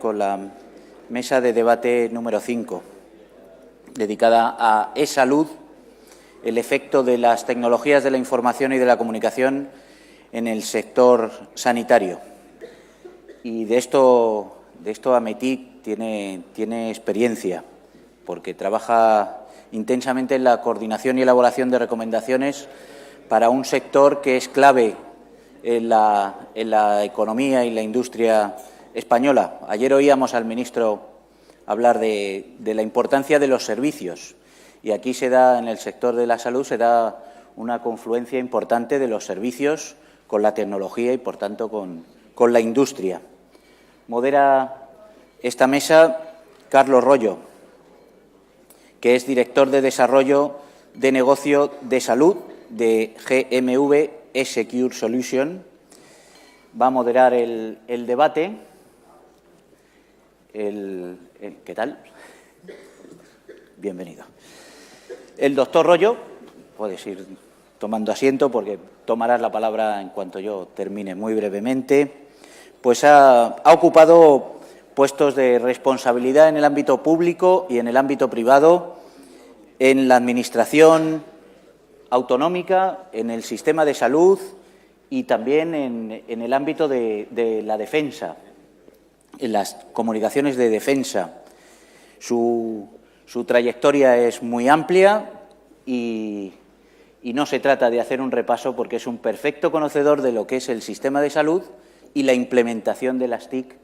con la mesa de debate número 5, dedicada a e-salud, el efecto de las tecnologías de la información y de la comunicación en el sector sanitario. Y de esto Ametic tiene experiencia, porque trabaja intensamente en la coordinación y elaboración de recomendaciones para un sector que es clave en la economía y la industria española. Ayer oíamos al ministro hablar de la importancia de los servicios, y aquí en el sector de la salud, se da una confluencia importante de los servicios con la tecnología y, por tanto, con la industria. Modera esta mesa Carlos Royo, que es director de Desarrollo de Negocio de Salud de GMV eSecure Solution. Va a moderar el debate. ¿Qué tal? Bienvenido. El doctor Royo, puedes ir tomando asiento porque tomarás la palabra en cuanto yo termine muy brevemente, pues ha ocupado puestos de responsabilidad en el ámbito público y en el ámbito privado, en la Administración autonómica, en el sistema de salud y también en el ámbito de la defensa, en las comunicaciones de defensa. Su trayectoria es muy amplia y no se trata de hacer un repaso, porque es un perfecto conocedor de lo que es el sistema de salud y la implementación de las TIC,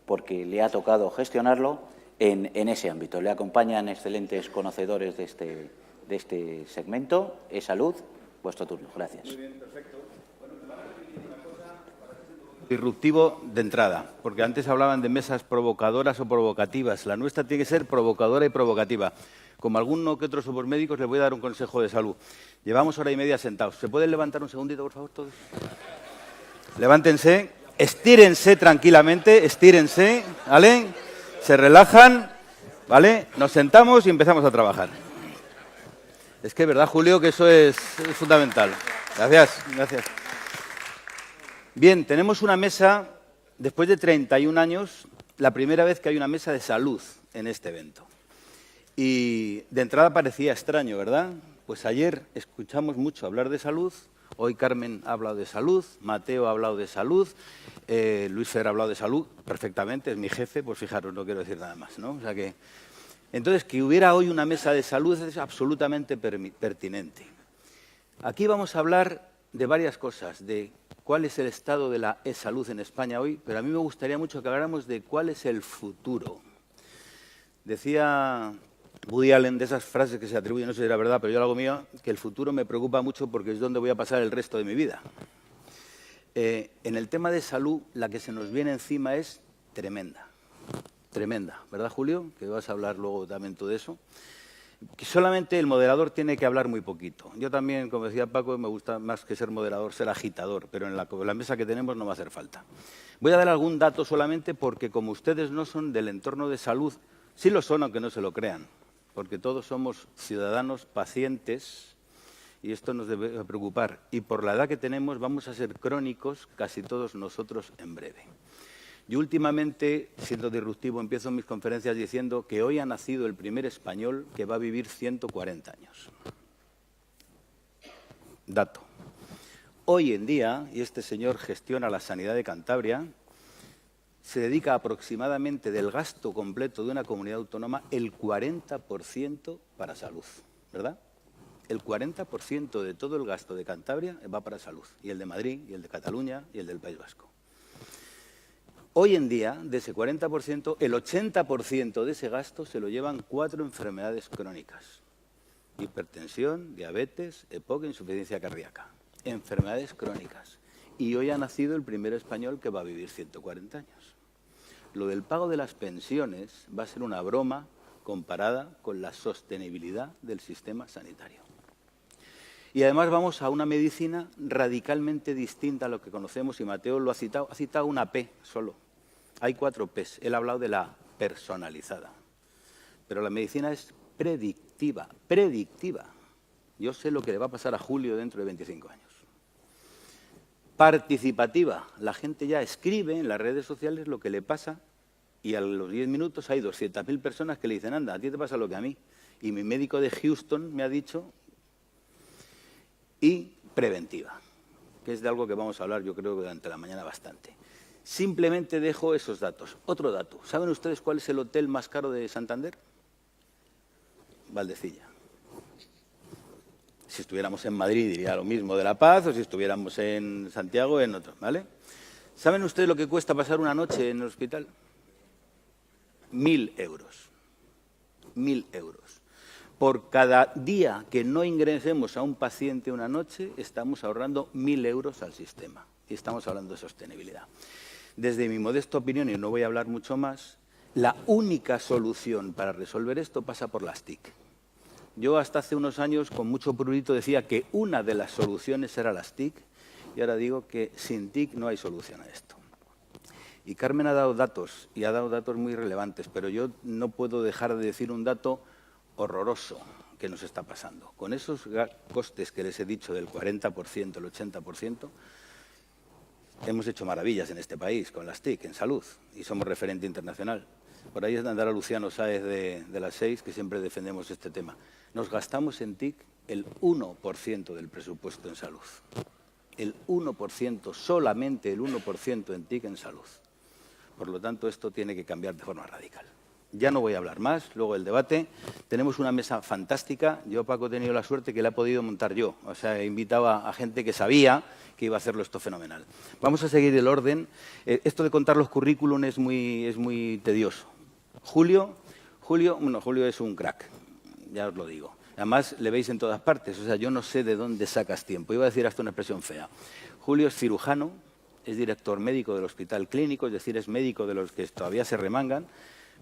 porque le ha tocado gestionarlo en ese ámbito. Le acompañan excelentes conocedores de este segmento. E-salud, vuestro turno. Gracias. Muy bien, perfecto. Bueno, me van a permitir una cosa para ser un poco disruptivo de entrada, porque antes hablaban de mesas provocadoras o provocativas. La nuestra tiene que ser provocadora y provocativa. Como alguno que otro somos médicos, les voy a dar un consejo de salud. Llevamos hora y media sentados. ¿Se pueden levantar un segundito, por favor, todos? Levántense, estírense tranquilamente, estírense, ¿vale? Se relajan, ¿vale? Nos sentamos y empezamos a trabajar. Es que, ¿verdad, Julio? Que eso es fundamental. Gracias, gracias. Bien, tenemos una mesa, después de 31 años, la primera vez que hay una mesa de salud en este evento. Y de entrada parecía extraño, ¿verdad? Pues ayer escuchamos mucho hablar de salud, hoy Carmen ha hablado de salud, Mateo ha hablado de salud, Luis Fer ha hablado de salud, perfectamente, es mi jefe, pues fijaros, no quiero decir nada más, ¿no? O sea que, entonces, que hubiera hoy una mesa de salud es absolutamente pertinente. Aquí vamos a hablar de varias cosas, de cuál es el estado de la e-salud en España hoy, pero a mí me gustaría mucho que habláramos de cuál es el futuro. Decía Woody Allen, de esas frases que se atribuyen, no sé si era verdad, pero yo lo hago mío, que el futuro me preocupa mucho porque es donde voy a pasar el resto de mi vida. En el tema de salud, la que se nos viene encima es tremenda. Tremenda, ¿verdad, Julio? Que vas a hablar luego también tú de eso. Que solamente el moderador tiene que hablar muy poquito. Yo también, como decía Paco, me gusta más que ser moderador, ser agitador, pero en la mesa que tenemos no va a hacer falta. Voy a dar algún dato solamente porque, como ustedes no son del entorno de salud, sí lo son, aunque no se lo crean, porque todos somos ciudadanos pacientes y esto nos debe preocupar. Y por la edad que tenemos vamos a ser crónicos casi todos nosotros en breve. Yo últimamente, siendo disruptivo, empiezo mis conferencias diciendo que hoy ha nacido el primer español que va a vivir 140 años. Dato. Hoy en día, y este señor gestiona la sanidad de Cantabria, se dedica aproximadamente del gasto completo de una comunidad autónoma el 40% para salud, ¿verdad? El 40% de todo el gasto de Cantabria va para salud, y el de Madrid, y el de Cataluña, y el del País Vasco. Hoy en día, de ese 40%, el 80% de ese gasto se lo llevan 4 enfermedades crónicas. Hipertensión, diabetes, EPOC, insuficiencia cardíaca. Enfermedades crónicas. Y hoy ha nacido el primer español que va a vivir 140 años. Lo del pago de las pensiones va a ser una broma comparada con la sostenibilidad del sistema sanitario. Y además vamos a una medicina radicalmente distinta a lo que conocemos, y Mateo lo ha citado una P solo. Hay 4 Ps. Él ha hablado de la personalizada. Pero la medicina es predictiva, predictiva. Yo sé lo que le va a pasar a Julio dentro de 25 años. Participativa. La gente ya escribe en las redes sociales lo que le pasa Y a los 10 minutos hay 200.000 personas que le dicen, anda, a ti te pasa lo que a mí. Y mi médico de Houston me ha dicho, y preventiva, que es de algo que vamos a hablar yo creo que durante la mañana bastante. Simplemente dejo esos datos. Otro dato. ¿Saben ustedes cuál es el hotel más caro de Santander? Valdecilla. Si estuviéramos en Madrid diría lo mismo de La Paz, o si estuviéramos en Santiago, en otro, ¿vale? ¿Saben ustedes lo que cuesta pasar una noche en el hospital? 1.000 euros. 1.000 euros. Por cada día que no ingresemos a un paciente una noche, estamos ahorrando 1.000 euros al sistema. Y estamos hablando de sostenibilidad. Desde mi modesta opinión, y no voy a hablar mucho más, la única solución para resolver esto pasa por las TIC. Yo hasta hace unos años, con mucho prurito, decía que una de las soluciones era las TIC, y ahora digo que sin TIC no hay solución a esto. Y Carmen ha dado datos, y ha dado datos muy relevantes, pero yo no puedo dejar de decir un dato horroroso que nos está pasando. Con esos costes que les he dicho del 40%, el 80%, hemos hecho maravillas en este país con las TIC, en salud, y somos referente internacional. Por ahí andará Luciano Sáez de las 6, que siempre defendemos este tema. Nos gastamos en TIC el 1% del presupuesto en salud. El 1%, solamente el 1% en TIC en salud. Por lo tanto, esto tiene que cambiar de forma radical. Ya no voy a hablar más, luego el debate. Tenemos una mesa fantástica. Yo, Paco, he tenido la suerte que la he podido montar yo. O sea, he invitado a gente que sabía que iba a hacerlo esto fenomenal. Vamos a seguir el orden. Esto de contar los currículum es muy tedioso. Julio es un crack, ya os lo digo. Además, le veis en todas partes. O sea, yo no sé de dónde sacas tiempo. Iba a decir hasta una expresión fea. Julio es cirujano, es director médico del Hospital Clínico, es decir, es médico de los que todavía se remangan,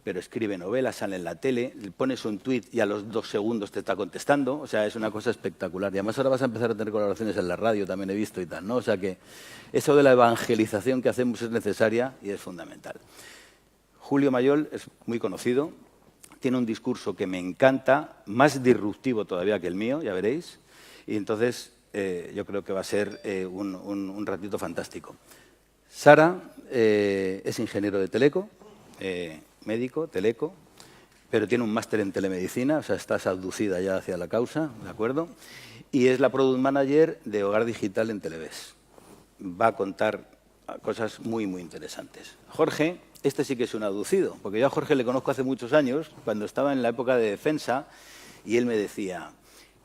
pero escribe novelas, sale en la tele, le pones un tuit y a los 2 segundos te está contestando. O sea, es una cosa espectacular. Y además ahora vas a empezar a tener colaboraciones en la radio, también he visto y tal, ¿no? O sea que eso de la evangelización que hacemos es necesaria y es fundamental. Julio Mayol es muy conocido, tiene un discurso que me encanta, más disruptivo todavía que el mío, ya veréis. Y entonces yo creo que va a ser un ratito fantástico. Sara es ingeniero de Teleco, médico, Teleco, pero tiene un máster en telemedicina, o sea, está abducida ya hacia la causa, ¿de acuerdo? Y es la Product Manager de Hogar Digital en Televes. Va a contar cosas muy interesantes. Jorge, este sí que es un abducido, porque yo a Jorge le conozco hace muchos años, cuando estaba en la época de defensa, y él me decía,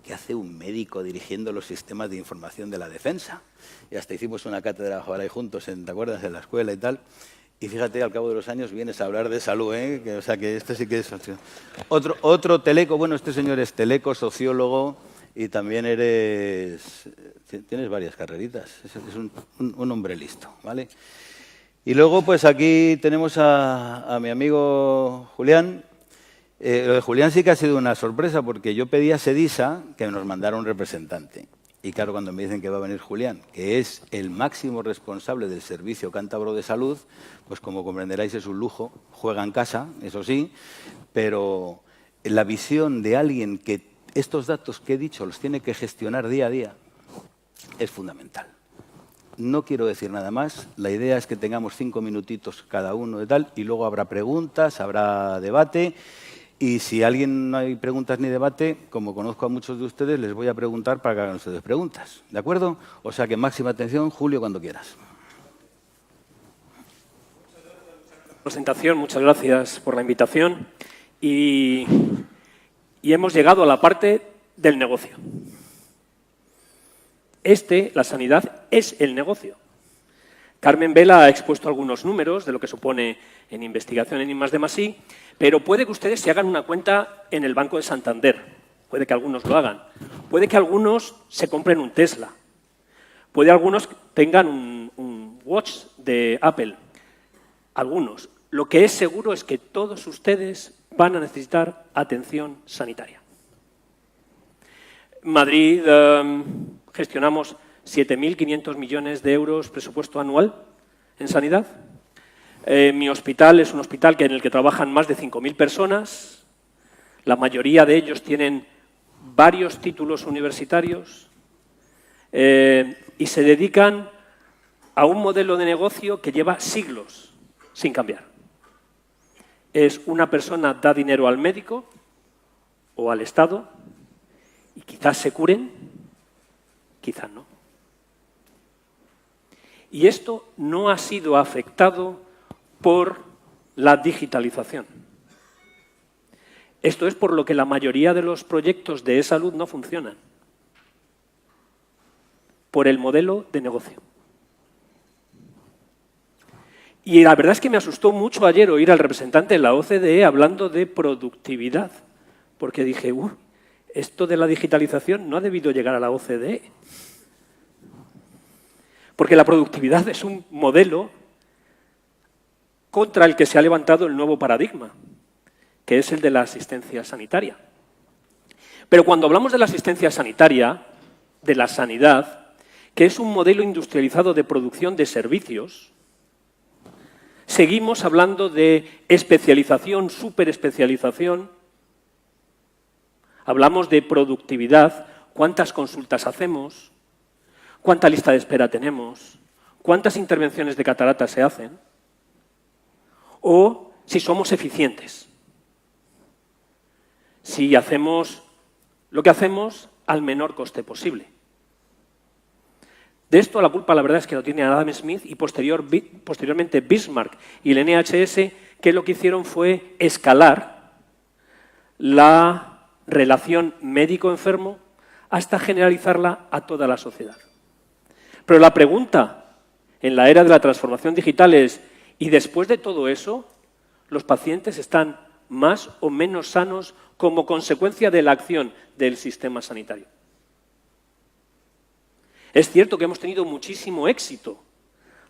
¿qué hace un médico dirigiendo los sistemas de información de la defensa? Y hasta hicimos una cátedra ahí juntos, ¿te acuerdas?, en la escuela y tal. Y fíjate, al cabo de los años vienes a hablar de salud, ¿eh? O sea, que este sí que es... Otro teleco, bueno, este señor es teleco, sociólogo, y también tienes varias carreritas. Es un hombre listo, ¿vale? Y luego, pues aquí tenemos a mi amigo Julián. Lo de Julián sí que ha sido una sorpresa, porque yo pedí a Sedisa que nos mandara un representante. Y claro, cuando me dicen que va a venir Julián, que es el máximo responsable del Servicio Cántabro de Salud, pues como comprenderáis es un lujo, juega en casa, eso sí, pero la visión de alguien que estos datos que he dicho los tiene que gestionar día a día es fundamental. No quiero decir nada más, la idea es que tengamos 5 minutitos cada uno de tal, y luego habrá preguntas, habrá debate. Y si alguien no hay preguntas ni debate, como conozco a muchos de ustedes, les voy a preguntar para que hagan ustedes preguntas. ¿De acuerdo? O sea que máxima atención, Julio, cuando quieras. Presentación, muchas gracias por la invitación. Y hemos llegado a la parte del negocio. La sanidad, es el negocio. Carmen Vela ha expuesto algunos números de lo que supone en investigación en I+D+I, pero puede que ustedes se hagan una cuenta en el Banco de Santander. Puede que algunos lo hagan. Puede que algunos se compren un Tesla. Puede que algunos tengan un watch de Apple. Algunos. Lo que es seguro es que todos ustedes van a necesitar atención sanitaria. En Madrid gestionamos 7.500 millones de euros presupuesto anual en sanidad. Mi hospital es un hospital en el que trabajan más de 5.000 personas. La mayoría de ellos tienen varios títulos universitarios y se dedican a un modelo de negocio que lleva siglos sin cambiar. es una persona da dinero al médico o al Estado y quizás se curen, quizás no. Y esto no ha sido afectado por la digitalización. Esto es por lo que la mayoría de los proyectos de e-salud no funcionan. Por el modelo de negocio. Y la verdad es que me asustó mucho ayer oír al representante de la OCDE hablando de productividad, porque dije, esto de la digitalización no ha debido llegar a la OCDE. Porque la productividad es un modelo contra el que se ha levantado el nuevo paradigma, que es el de la asistencia sanitaria. Pero cuando hablamos de la asistencia sanitaria, de la sanidad, que es un modelo industrializado de producción de servicios, seguimos hablando de especialización, superespecialización, hablamos de productividad, cuántas consultas hacemos, cuánta lista de espera tenemos, cuántas intervenciones de cataratas se hacen, o si somos eficientes, si hacemos lo que hacemos al menor coste posible. De esto la culpa, la verdad, es que lo tiene Adam Smith y posteriormente Bismarck y el NHS, que lo que hicieron fue escalar la relación médico-enfermo hasta generalizarla a toda la sociedad. Pero la pregunta en la era de la transformación digital es, ¿y después de todo eso, los pacientes están más o menos sanos como consecuencia de la acción del sistema sanitario? Es cierto que hemos tenido muchísimo éxito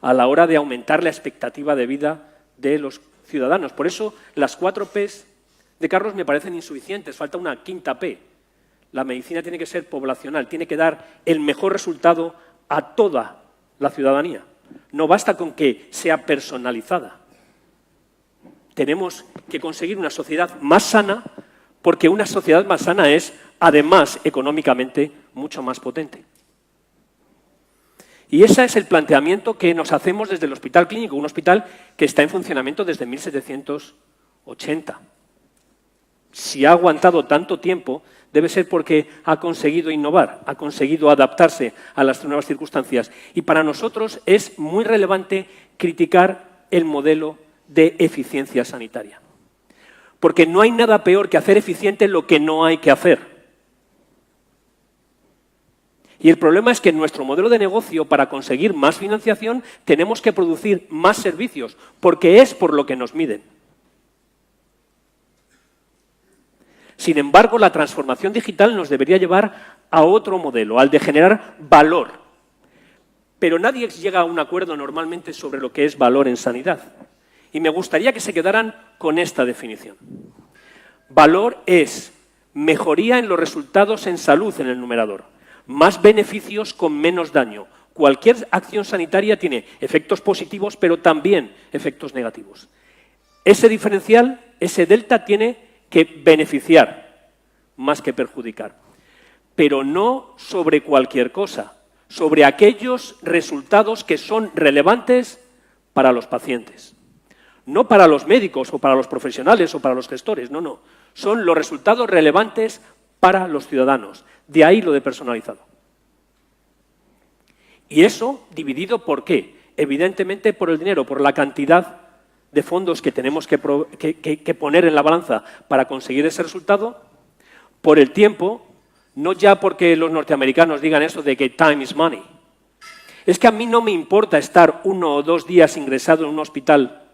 a la hora de aumentar la expectativa de vida de los ciudadanos. Por eso las 4 Ps de Carlos me parecen insuficientes, falta una quinta P. La medicina tiene que ser poblacional, tiene que dar el mejor resultado a toda la ciudadanía. No basta con que sea personalizada. Tenemos que conseguir una sociedad más sana, porque una sociedad más sana es, además, económicamente mucho más potente. Y ese es el planteamiento que nos hacemos desde el Hospital Clínico, un hospital que está en funcionamiento desde 1780. Si ha aguantado tanto tiempo, debe ser porque ha conseguido innovar, ha conseguido adaptarse a las nuevas circunstancias. Y para nosotros es muy relevante criticar el modelo de eficiencia sanitaria. Porque no hay nada peor que hacer eficiente lo que no hay que hacer. Y el problema es que en nuestro modelo de negocio, para conseguir más financiación, tenemos que producir más servicios, porque es por lo que nos miden. Sin embargo, la transformación digital nos debería llevar a otro modelo, al de generar valor. Pero nadie llega a un acuerdo normalmente sobre lo que es valor en sanidad. Y me gustaría que se quedaran con esta definición. Valor es mejoría en los resultados en salud en el numerador. Más beneficios con menos daño. Cualquier acción sanitaria tiene efectos positivos, pero también efectos negativos. Ese diferencial, ese delta, tiene que beneficiar más que perjudicar. Pero no sobre cualquier cosa, sobre aquellos resultados que son relevantes para los pacientes. No para los médicos o para los profesionales o para los gestores, no. Son los resultados relevantes para los ciudadanos. De ahí lo de personalizado. Y eso dividido ¿por qué? Evidentemente por el dinero, por la cantidad de fondos que tenemos que poner en la balanza para conseguir ese resultado, por el tiempo, no ya porque los norteamericanos digan eso de que time is money. Es que a mí no me importa estar 1 o 2 días ingresado en un hospital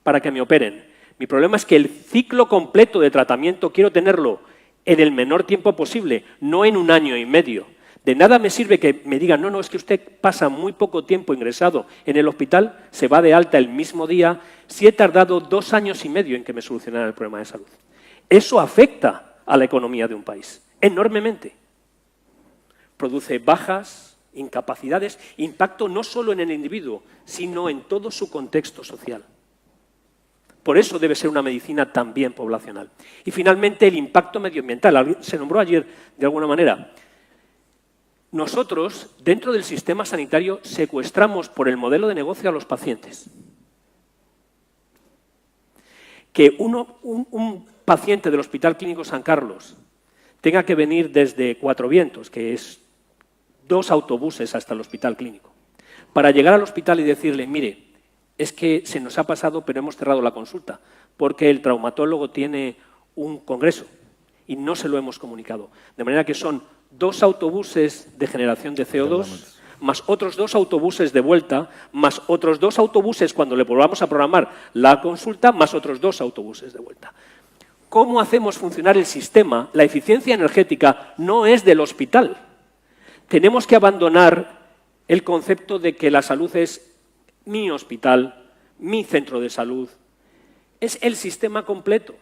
para que me operen. Mi problema es que el ciclo completo de tratamiento quiero tenerlo en el menor tiempo posible, no en 1 año y medio. De nada me sirve que me digan, no, es que usted pasa muy poco tiempo ingresado en el hospital, se va de alta el mismo día, si he tardado 2 años y medio en que me solucionaran el problema de salud. Eso afecta a la economía de un país, enormemente. Produce bajas, incapacidades, impacto no solo en el individuo, sino en todo su contexto social. Por eso debe ser una medicina también poblacional. Y finalmente el impacto medioambiental, se nombró ayer de alguna manera. Nosotros, dentro del sistema sanitario, secuestramos por el modelo de negocio a los pacientes. que un paciente del Hospital Clínico San Carlos tenga que venir desde Cuatro Vientos, que es 2 autobuses hasta el Hospital Clínico, para llegar al hospital y decirle, mire, es que se nos ha pasado, pero hemos cerrado la consulta, porque el traumatólogo tiene un congreso y no se lo hemos comunicado. De manera que son 2 autobuses de generación de CO2, más otros 2 autobuses de vuelta, más otros 2 autobuses cuando le volvamos a programar la consulta, más otros 2 autobuses de vuelta. ¿Cómo hacemos funcionar el sistema? La eficiencia energética no es del hospital. Tenemos que abandonar el concepto de que la salud es mi hospital, mi centro de salud. Es el sistema completo.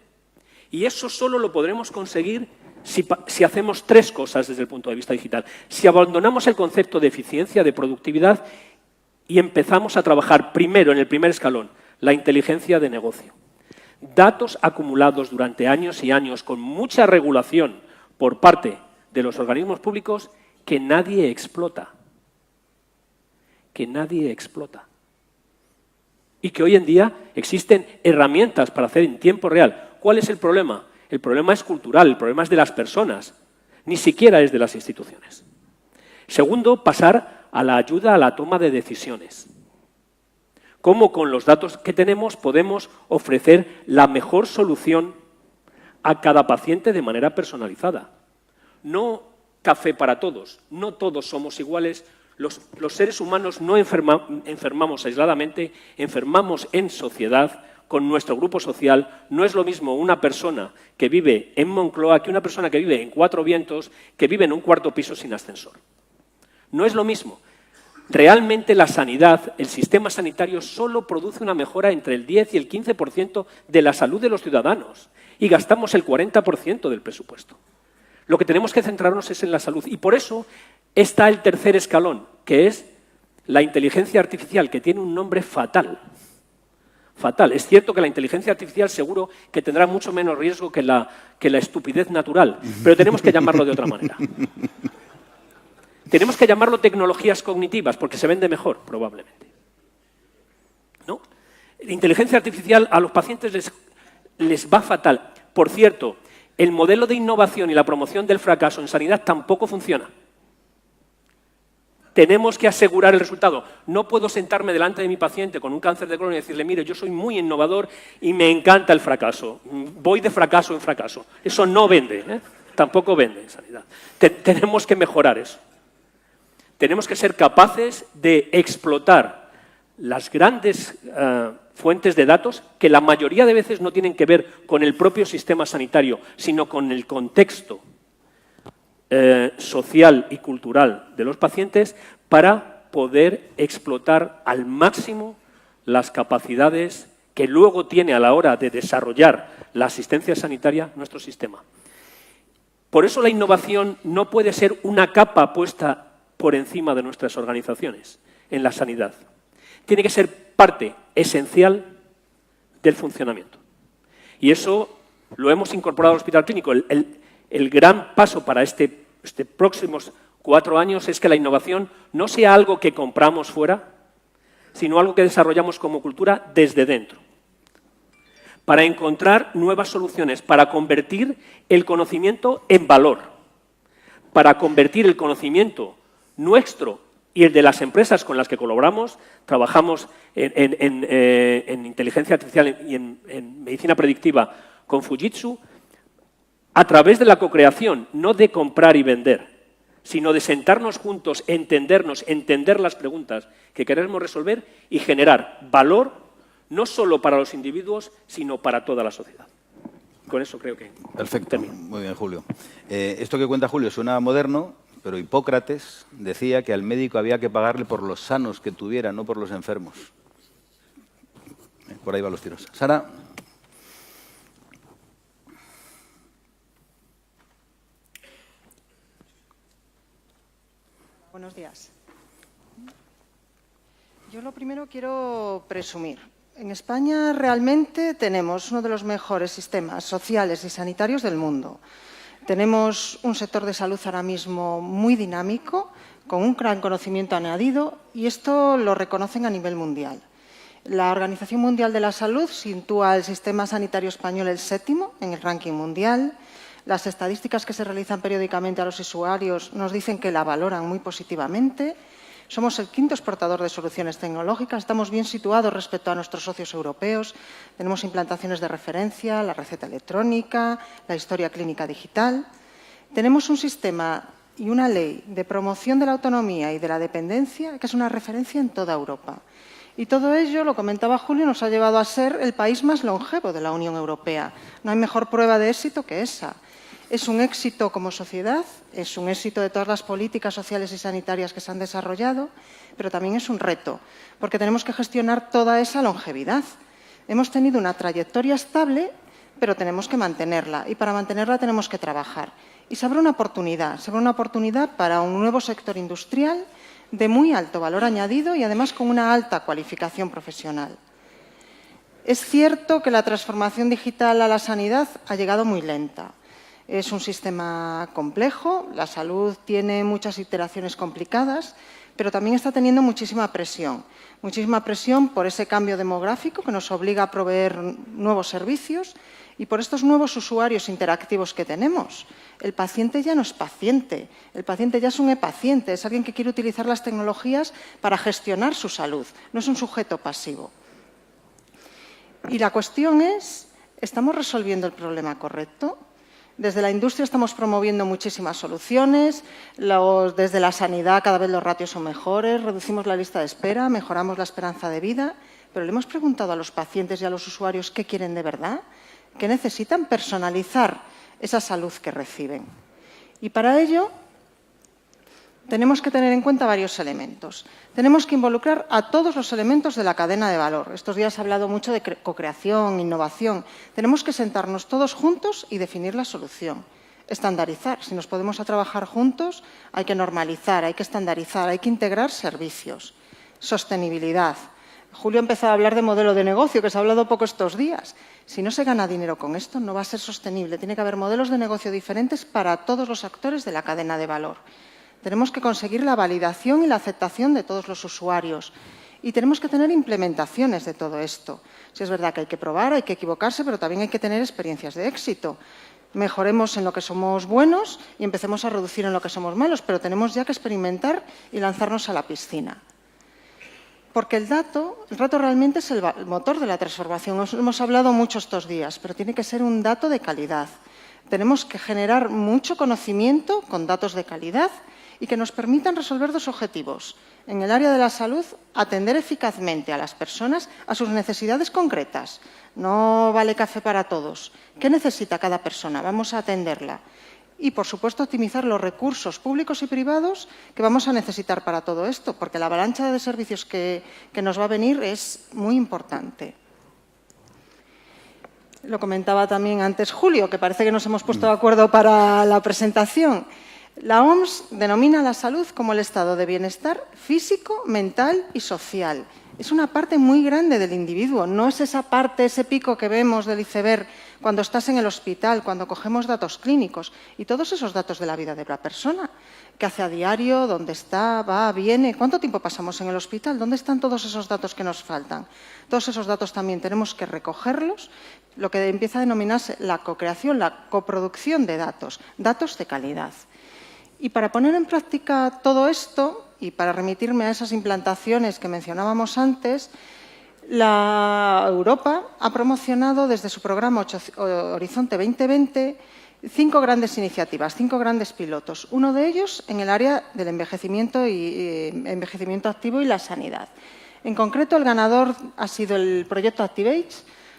Y eso solo lo podremos conseguir si hacemos 3 cosas desde el punto de vista digital. Si abandonamos el concepto de eficiencia, de productividad, y empezamos a trabajar primero, en el primer escalón, la inteligencia de negocio. Datos acumulados durante años y años con mucha regulación por parte de los organismos públicos que nadie explota. Que nadie explota. Y que hoy en día existen herramientas para hacer en tiempo real. ¿Cuál es el problema? El problema es cultural, el problema es de las personas, ni siquiera es de las instituciones. Segundo, pasar a la ayuda a la toma de decisiones. Cómo con los datos que tenemos podemos ofrecer la mejor solución a cada paciente de manera personalizada. No café para todos, no todos somos iguales. Los seres humanos no enfermamos aisladamente, enfermamos en sociedad, con nuestro grupo social. No es lo mismo una persona que vive en Moncloa que una persona que vive en Cuatro Vientos, que vive en un 4º piso sin ascensor. No es lo mismo. Realmente la sanidad, el sistema sanitario, solo produce una mejora entre el 10 y el 15% de la salud de los ciudadanos y gastamos el 40% del presupuesto. Lo que tenemos que centrarnos es en la salud y por eso está el tercer escalón, que es la inteligencia artificial, que tiene un nombre fatal. Fatal. Es cierto que la inteligencia artificial seguro que tendrá mucho menos riesgo que la estupidez natural, pero tenemos que llamarlo de otra manera. Tenemos que llamarlo tecnologías cognitivas, porque se vende mejor, probablemente. ¿No? La inteligencia artificial a los pacientes les va fatal. Por cierto, el modelo de innovación y la promoción del fracaso en sanidad tampoco funciona. Tenemos que asegurar el resultado. No puedo sentarme delante de mi paciente con un cáncer de colon y decirle, mire, yo soy muy innovador y me encanta el fracaso. Voy de fracaso en fracaso. Eso no vende, ¿eh? Tampoco vende en sanidad. Tenemos que mejorar eso. Tenemos que ser capaces de explotar las grandes fuentes de datos que la mayoría de veces no tienen que ver con el propio sistema sanitario, sino con el contexto social y cultural de los pacientes para poder explotar al máximo las capacidades que luego tiene a la hora de desarrollar la asistencia sanitaria nuestro sistema. Por eso la innovación no puede ser una capa puesta por encima de nuestras organizaciones en la sanidad. Tiene que ser parte esencial del funcionamiento. Y eso lo hemos incorporado al Hospital Clínico. El gran paso para estos próximos 4 años es que la innovación no sea algo que compramos fuera, sino algo que desarrollamos como cultura desde dentro. Para encontrar nuevas soluciones, para convertir el conocimiento en valor, para convertir el conocimiento nuestro y el de las empresas con las que colaboramos, trabajamos en inteligencia artificial y en medicina predictiva con Fujitsu, a través de la cocreación, no de comprar y vender, sino de sentarnos juntos, entendernos, entender las preguntas que queremos resolver y generar valor no solo para los individuos, sino para toda la sociedad. Con eso creo que Perfecto. termino. Muy bien, Julio. Esto que cuenta Julio suena moderno, pero Hipócrates decía que al médico había que pagarle por los sanos que tuviera, no por los enfermos. Por ahí van los tiros. Sara. Buenos días. Yo lo primero quiero presumir. En España realmente tenemos uno de los mejores sistemas sociales y sanitarios del mundo. Tenemos un sector de salud ahora mismo muy dinámico, con un gran conocimiento añadido, y esto lo reconocen a nivel mundial. La Organización Mundial de la Salud sitúa el sistema sanitario español el 7º en el ranking mundial. Las estadísticas que se realizan periódicamente a los usuarios nos dicen que la valoran muy positivamente. Somos el 5º exportador de soluciones tecnológicas, estamos bien situados respecto a nuestros socios europeos. Tenemos implantaciones de referencia, la receta electrónica, la historia clínica digital. Tenemos un sistema y una ley de promoción de la autonomía y de la dependencia que es una referencia en toda Europa. Y todo ello, lo comentaba Julio, nos ha llevado a ser el país más longevo de la Unión Europea. No hay mejor prueba de éxito que esa. Es un éxito como sociedad, es un éxito de todas las políticas sociales y sanitarias que se han desarrollado, pero también es un reto, porque tenemos que gestionar toda esa longevidad. Hemos tenido una trayectoria estable, pero tenemos que mantenerla, y para mantenerla tenemos que trabajar. Y se abre una oportunidad para un nuevo sector industrial de muy alto valor añadido y además con una alta cualificación profesional. Es cierto que la transformación digital a la sanidad ha llegado muy lenta. Es un sistema complejo, la salud tiene muchas iteraciones complicadas, pero también está teniendo muchísima presión por ese cambio demográfico que nos obliga a proveer nuevos servicios y por estos nuevos usuarios interactivos que tenemos. El paciente ya no es paciente, el paciente ya es un e-paciente, es alguien que quiere utilizar las tecnologías para gestionar su salud, no es un sujeto pasivo. Y la cuestión es, ¿estamos resolviendo el problema correcto? Desde la industria estamos promoviendo muchísimas soluciones, desde la sanidad cada vez los ratios son mejores, reducimos la lista de espera, mejoramos la esperanza de vida, pero le hemos preguntado a los pacientes y a los usuarios qué quieren de verdad, qué necesitan personalizar esa salud que reciben. Y para ello tenemos que tener en cuenta varios elementos. Tenemos que involucrar a todos los elementos de la cadena de valor. Estos días se ha hablado mucho de cocreación, innovación. Tenemos que sentarnos todos juntos y definir la solución. Estandarizar. Si nos podemos trabajar juntos, hay que normalizar, hay que estandarizar, hay que integrar servicios. Sostenibilidad. Julio ha empezado a hablar de modelo de negocio, que se ha hablado poco estos días. Si no se gana dinero con esto, no va a ser sostenible. Tiene que haber modelos de negocio diferentes para todos los actores de la cadena de valor. Tenemos que conseguir la validación y la aceptación de todos los usuarios. Y tenemos que tener implementaciones de todo esto. Si es verdad que hay que probar, hay que equivocarse, pero también hay que tener experiencias de éxito. Mejoremos en lo que somos buenos y empecemos a reducir en lo que somos malos, pero tenemos ya que experimentar y lanzarnos a la piscina. Porque el dato realmente es el motor de la transformación. Hemos hablado mucho estos días, pero tiene que ser un dato de calidad. Tenemos que generar mucho conocimiento con datos de calidad y que nos permitan resolver dos objetivos. En el área de la salud, atender eficazmente a las personas a sus necesidades concretas. No vale café para todos. ¿Qué necesita cada persona? Vamos a atenderla. Y, por supuesto, optimizar los recursos públicos y privados que vamos a necesitar para todo esto, porque la avalancha de servicios que nos va a venir es muy importante. Lo comentaba también antes Julio, que parece que nos hemos puesto de acuerdo para la presentación. La OMS denomina la salud como el estado de bienestar físico, mental y social. Es una parte muy grande del individuo, no es esa parte, ese pico que vemos del iceberg cuando estás en el hospital, cuando cogemos datos clínicos y todos esos datos de la vida de la persona. ¿Qué hace a diario? ¿Dónde está? ¿Va? ¿Viene? ¿Cuánto tiempo pasamos en el hospital? ¿Dónde están todos esos datos que nos faltan? Todos esos datos también tenemos que recogerlos, lo que empieza a denominarse la cocreación, la coproducción de datos, datos de calidad. Y para poner en práctica todo esto, y para remitirme a esas implantaciones que mencionábamos antes, la Europa ha promocionado desde su programa Horizonte 2020 5 grandes iniciativas, 5 grandes pilotos. Uno de ellos en el área del envejecimiento activo y la sanidad. En concreto, el ganador ha sido el proyecto Activate.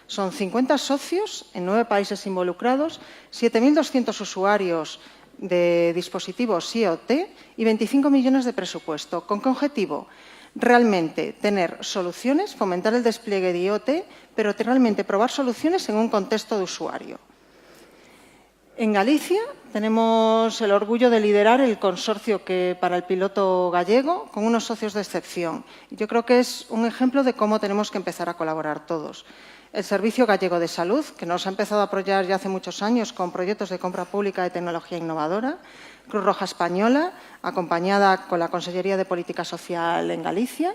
Son 50 socios en 9 países involucrados, 7.200 usuarios de dispositivos IoT y 25 millones de presupuesto. ¿Con qué objetivo? Realmente tener soluciones, fomentar el despliegue de IoT, pero realmente probar soluciones en un contexto de usuario. En Galicia tenemos el orgullo de liderar el consorcio para el piloto gallego con unos socios de excepción. Yo creo que es un ejemplo de cómo tenemos que empezar a colaborar todos. El Servicio Gallego de Salud, que nos ha empezado a apoyar ya hace muchos años con proyectos de compra pública de tecnología innovadora. Cruz Roja Española, acompañada con la Consellería de Política Social en Galicia.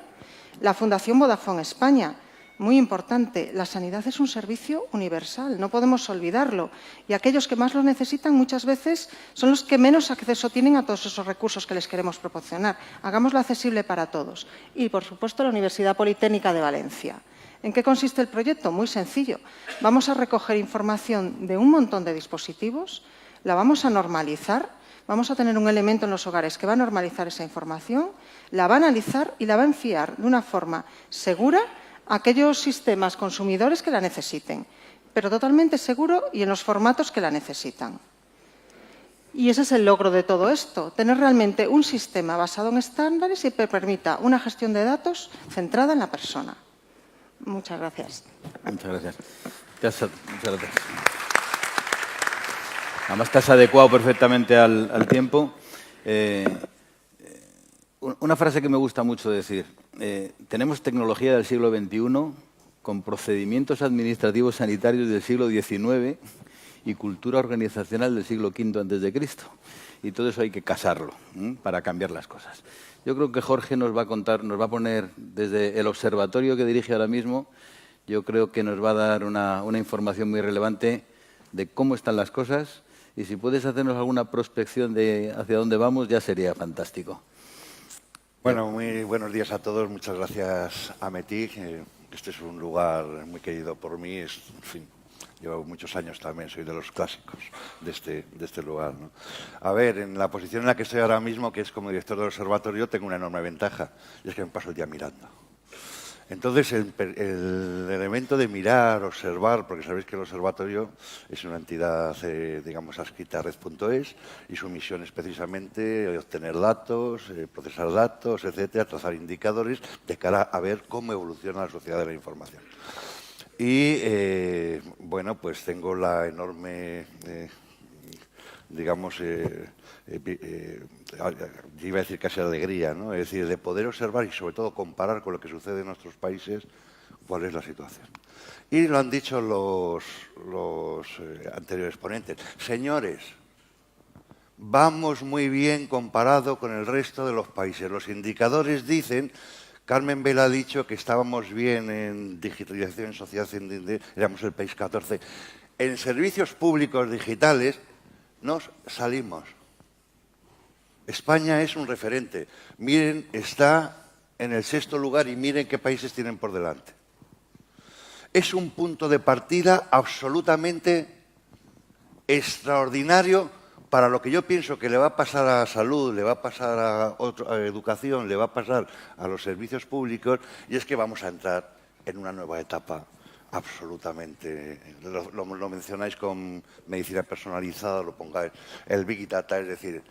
La Fundación Vodafone España, muy importante, la sanidad es un servicio universal, no podemos olvidarlo. Y aquellos que más lo necesitan muchas veces son los que menos acceso tienen a todos esos recursos que les queremos proporcionar. Hagámoslo accesible para todos. Y, por supuesto, la Universidad Politécnica de Valencia. ¿En qué consiste el proyecto? Muy sencillo. Vamos a recoger información de un montón de dispositivos, la vamos a normalizar, vamos a tener un elemento en los hogares que va a normalizar esa información, la va a analizar y la va a enviar de una forma segura a aquellos sistemas consumidores que la necesiten, pero totalmente seguro y en los formatos que la necesitan. Y ese es el logro de todo esto, tener realmente un sistema basado en estándares y que permita una gestión de datos centrada en la persona. Muchas gracias. Muchas gracias. Muchas gracias. Además, te has adecuado perfectamente al tiempo. Una frase que me gusta mucho decir. Tenemos tecnología del siglo XXI con procedimientos administrativos sanitarios del siglo XIX y cultura organizacional del siglo V a.C. Y todo eso hay que casarlo para cambiar las cosas. Yo creo que Jorge nos va a contar, nos va a poner desde el observatorio que dirige ahora mismo, yo creo que nos va a dar una información muy relevante de cómo están las cosas y si puedes hacernos alguna prospección de hacia dónde vamos ya sería fantástico. Bueno, muy buenos días a todos. Muchas gracias a Metí. Este es un lugar muy querido por mí. En fin, llevo muchos años también, soy de los clásicos de este lugar, ¿no? A ver, en la posición en la que estoy ahora mismo, que es como director del observatorio, tengo una enorme ventaja, y es que me paso el día mirando. Entonces, el elemento de mirar, observar, porque sabéis que el observatorio es una entidad, digamos, adscrita a Red.es, y su misión es precisamente obtener datos, procesar datos, etcétera, trazar indicadores de cara a ver cómo evoluciona la sociedad de la información. Y, bueno, pues tengo la enorme, digamos, iba a decir casi alegría, ¿no? Es decir, de poder observar y sobre todo comparar con lo que sucede en nuestros países cuál es la situación. Y lo han dicho los anteriores ponentes. Señores, vamos muy bien comparado con el resto de los países. Los indicadores dicen... Carmen Vela ha dicho que estábamos bien en digitalización, sociedad, éramos el país 14. En servicios públicos digitales nos salimos. España es un referente. Miren, está en el 6º lugar y miren qué países tienen por delante. Es un punto de partida absolutamente extraordinario para lo que yo pienso que le va a pasar a salud, le va a pasar a educación, le va a pasar a los servicios públicos, y es que vamos a entrar en una nueva etapa absolutamente. Lo mencionáis con medicina personalizada, lo pongáis. El Big Data, es decir,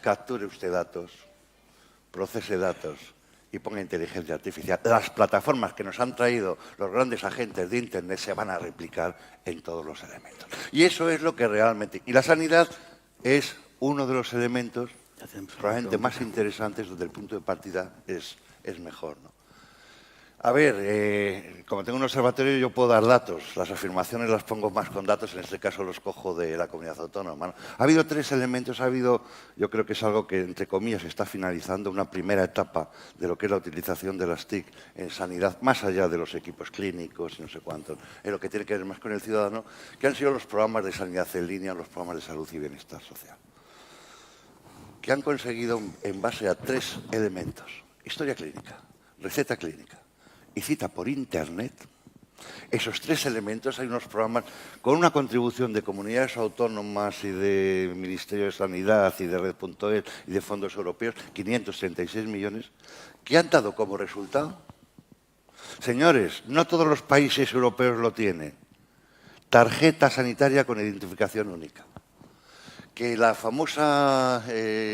capture usted datos, procese datos y ponga inteligencia artificial. Las plataformas que nos han traído los grandes agentes de Internet se van a replicar en todos los elementos. Y eso es lo que realmente... Y la sanidad es uno de los elementos probablemente más interesantes donde el punto de partida es mejor, ¿no? A ver, como tengo un observatorio yo puedo dar datos, las afirmaciones las pongo más con datos, en este caso los cojo de la comunidad autónoma, ¿no? Ha habido 3 elementos, yo creo que es algo que entre comillas está finalizando, una primera etapa de lo que es la utilización de las TIC en sanidad, más allá de los equipos clínicos y no sé cuántos, en lo que tiene que ver más con el ciudadano, que han sido los programas de sanidad en línea, los programas de salud y bienestar social, que han conseguido en base a 3 elementos, historia clínica, receta clínica y cita por Internet. Esos 3 elementos, hay unos programas con una contribución de comunidades autónomas y de Ministerio de Sanidad y de Red.es y de fondos europeos, 536 millones, que han dado como resultado. Señores, no todos los países europeos lo tienen. Tarjeta sanitaria con identificación única. Que la famosa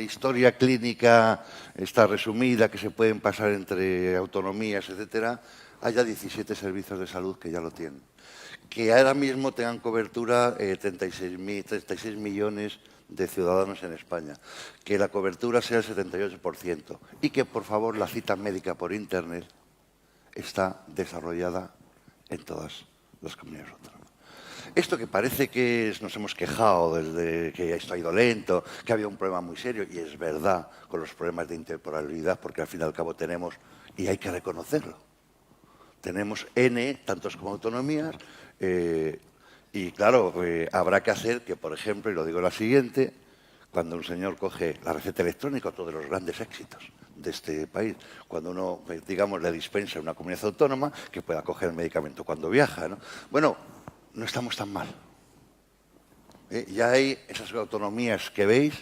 historia clínica está resumida, que se pueden pasar entre autonomías, etcétera, haya 17 servicios de salud que ya lo tienen. Que ahora mismo tengan cobertura 36 millones de ciudadanos en España. Que la cobertura sea el 78%. Y que, por favor, la cita médica por Internet está desarrollada en todas las comunidades autónomas. Esto que parece que nos hemos quejado desde que esto ha ido lento, que había un problema muy serio, y es verdad, con los problemas de interoperabilidad, porque al fin y al cabo tenemos, y hay que reconocerlo, tenemos N, tantos como autonomías, y claro, habrá que hacer que, por ejemplo, y lo digo la siguiente, cuando un señor coge la receta electrónica, otro de los grandes éxitos de este país, cuando uno, digamos, le dispensa a una comunidad autónoma, que pueda coger el medicamento cuando viaja, ¿no? Bueno, no estamos tan mal. Ya hay esas autonomías que veis,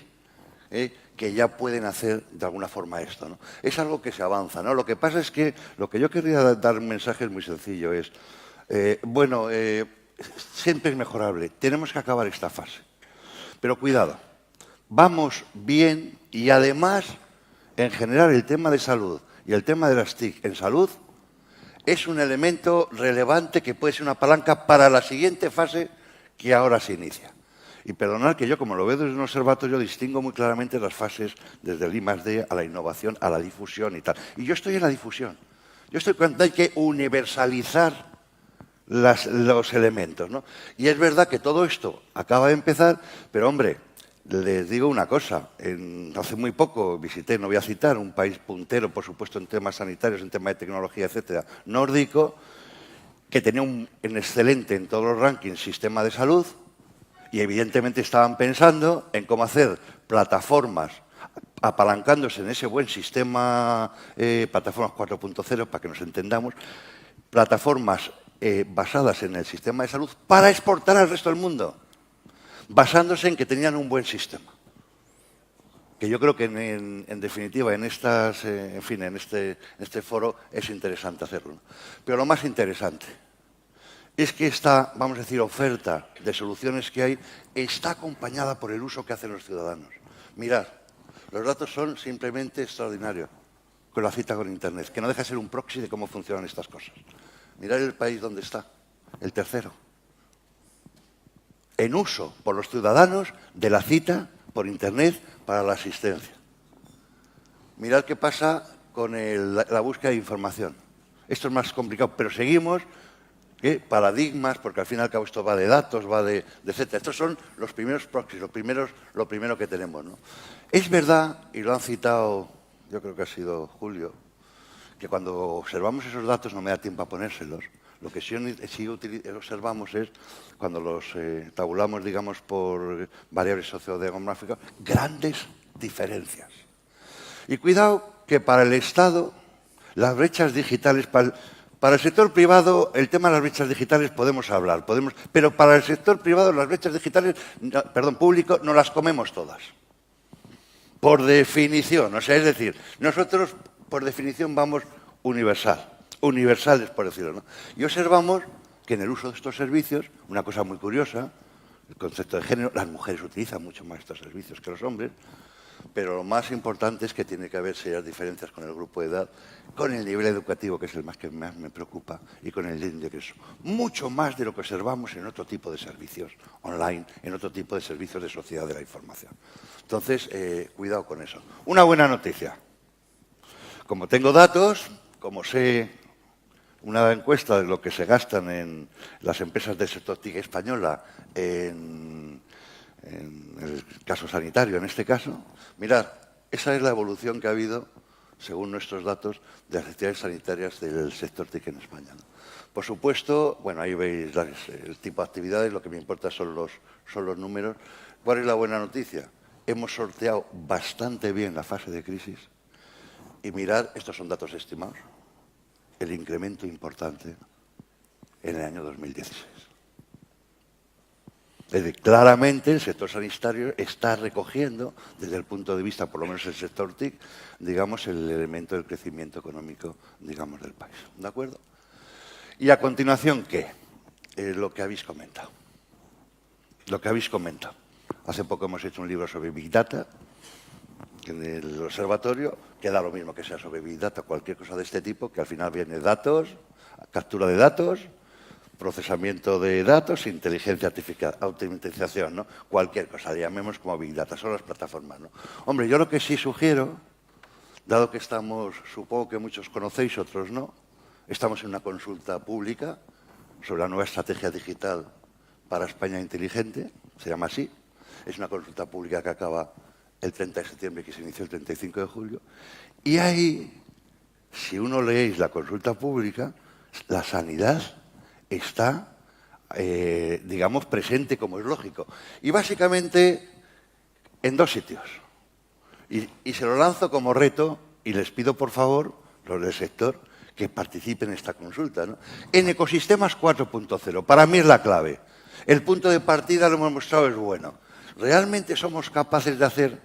que ya pueden hacer de alguna forma esto, ¿no? Es algo que se avanza, ¿no? Lo que pasa es que lo que yo querría dar un mensaje es muy sencillo, es, siempre es mejorable, tenemos que acabar esta fase. Pero cuidado, vamos bien y además, en general, el tema de salud y el tema de las TIC en salud es un elemento relevante que puede ser una palanca para la siguiente fase que ahora se inicia. Y perdonad que yo, como lo veo desde un observatorio, distingo muy claramente las fases desde el I+D a la innovación, a la difusión y tal. Y yo estoy en la difusión. Yo estoy cuando hay que universalizar los elementos, ¿no? Y es verdad que todo esto acaba de empezar, pero, hombre, les digo una cosa. Hace muy poco visité, no voy a citar, un país puntero, por supuesto, en temas sanitarios, en temas de tecnología, etcétera, nórdico, que tenía un excelente en todos los rankings sistema de salud. Y evidentemente estaban pensando en cómo hacer plataformas, apalancándose en ese buen sistema, plataformas 4.0, para que nos entendamos, plataformas basadas en el sistema de salud para exportar al resto del mundo, basándose en que tenían un buen sistema. Que yo creo que en definitiva en este foro es interesante hacerlo, ¿no? Pero lo más interesante es que esta, vamos a decir, oferta de soluciones que hay está acompañada por el uso que hacen los ciudadanos. Mirad, los datos son simplemente extraordinarios con la cita con Internet, que no deja de ser un proxy de cómo funcionan estas cosas. Mirad el país donde está, el tercero. En uso por los ciudadanos de la cita por Internet para la asistencia. Mirad qué pasa con la búsqueda de información. Esto es más complicado, pero seguimos... paradigmas, porque al fin y al cabo esto va de datos, va de etcétera. Estos son los primeros proxies, lo primero que tenemos, ¿no? Es verdad, y lo han citado, yo creo que ha sido Julio, que cuando observamos esos datos no me da tiempo a ponérselos. Lo que sí observamos es, cuando los tabulamos, digamos, por variables sociodemográficas, grandes diferencias. Y cuidado que para el Estado, las brechas digitales... Para el sector privado, el tema de las brechas digitales podemos hablar, pero para el sector privado las brechas digitales, público, no las comemos todas. Por definición, o sea, es decir, nosotros por definición vamos universales, por decirlo, ¿no? Y observamos que en el uso de estos servicios, una cosa muy curiosa, el concepto de género, las mujeres utilizan mucho más estos servicios que los hombres, pero lo más importante es que tiene que haber serias diferencias con el grupo de edad, con el nivel educativo, que es el que más me preocupa, y con el de ingreso. Mucho más de lo que observamos en otro tipo de servicios online, en otro tipo de servicios de sociedad de la información. Entonces, cuidado con eso. Una buena noticia. Como tengo datos, como sé una encuesta de lo que se gastan en las empresas del sector TIC española en el caso sanitario, en este caso, mirad, esa es la evolución que ha habido, según nuestros datos, de las actividades sanitarias del sector TIC en España, ¿no? Por supuesto, bueno, ahí veis el tipo de actividades, lo que me importa son los números. ¿Cuál es la buena noticia? Hemos sorteado bastante bien la fase de crisis y mirad, estos son datos estimados, el incremento importante en el año 2016. Claramente el sector sanitario está recogiendo, desde el punto de vista, por lo menos el sector TIC, digamos, el elemento del crecimiento económico, digamos, del país. ¿De acuerdo? Y a continuación, ¿qué? Lo que habéis comentado. Lo que habéis comentado. Hace poco hemos hecho un libro sobre Big Data en el observatorio, que da lo mismo que sea sobre Big Data, cualquier cosa de este tipo, que al final viene datos, captura de datos, procesamiento de datos, inteligencia artificial, automatización, ¿no? Cualquier cosa, le llamemos como Big Data, son las plataformas, ¿no? Hombre, yo lo que sí sugiero, dado que estamos, supongo que muchos conocéis, otros no, estamos en una consulta pública sobre la nueva estrategia digital para España inteligente, se llama así, es una consulta pública que acaba el 30 de septiembre y que se inició el 35 de julio, y ahí, si uno leéis la consulta pública, la sanidad está, digamos, presente, como es lógico. Y básicamente en dos sitios. Y se lo lanzo como reto y les pido, por favor, los del sector, que participen en esta consulta, ¿no? En ecosistemas 4.0, para mí es la clave. El punto de partida, lo hemos mostrado, es bueno. ¿Realmente somos capaces de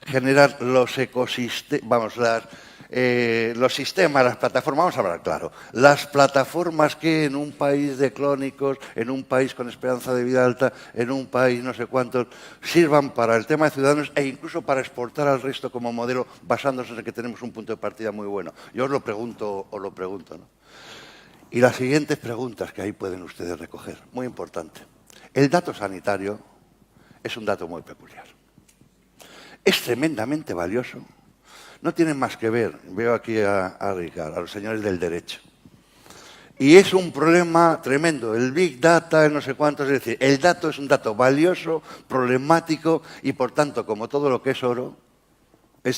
generar los ecosistemas, los sistemas, las plataformas? Vamos a hablar claro. Las plataformas que en un país de crónicos, en un país con esperanza de vida alta, en un país no sé cuántos, sirvan para el tema de ciudadanos e incluso para exportar al resto como modelo, basándose en que tenemos un punto de partida muy bueno. Yo os lo pregunto, ¿no? Y las siguientes preguntas que ahí pueden ustedes recoger, muy importante. El dato sanitario es un dato muy peculiar. Es tremendamente valioso. No tienen más que ver, veo aquí a Ricardo, a los señores del derecho. Y es un problema tremendo, el Big Data, el no sé cuánto, es decir, el dato es un dato valioso, problemático y, por tanto, como todo lo que es oro,